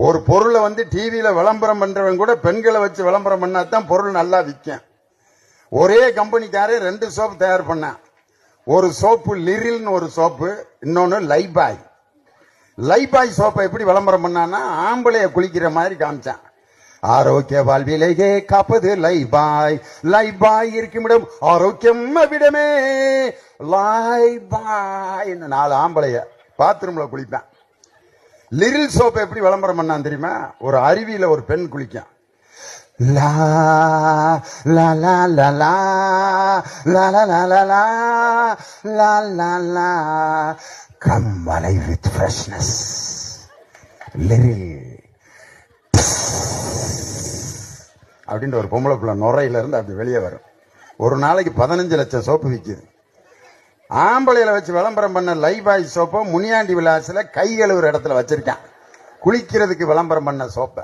ஒரு பொருளை வந்து டிவியில விளம்பரம் பண்றவன் கூட பெண்களை வச்சு விளம்பரம் பண்ணாதான் பொருள் நல்லா விற்கும். ஒரே கம்பெனிக்காரே 2 சோப்பு தயார் பண்ண. ஒரு சோப்பு லிரில்னு ஒரு சோப்பு, இன்னொன்னு லைபாய். லைபாய் சோப்பை எப்படி விளம்பரம் பண்ணான்னா ஆம்பளைய குளிக்கிற மாதிரி காமிச்சான். ஆரோக்கிய வாழ்விலேயே காப்பது லைபாய், லைபாய் இருக்குமிடம் ஆரோக்கியம் விடமே லைபாய். 4 ஆம்பளைய பாத்ரூம்ல குளிப்பேன். லிரில் சோப்பை எப்படி விளம்பரம் பண்ணான் தெரியுமா? ஒரு அருவியில ஒரு பெண் குளிக்கும். லா லா லா லா லா லா லா லா லா லா லா லா come alive with freshness. Liril அப்படின்ற ஒரு பொம்பளை பிள்ளை நுரையில இருந்து அப்படி வெளியே வரும். ஒரு நாளைக்கு 15 லட்சம் சோப்பு விற்கிது. ஆம்பளையில வச்சு விளம்பரம் பண்ண லைபாய் சோப்பை முனியாண்டி விலாசில கை கழுவுற இடத்துல வச்சிருக்கான். குளிக்கிறதுக்கு விளம்பரம் பண்ண சோப்பை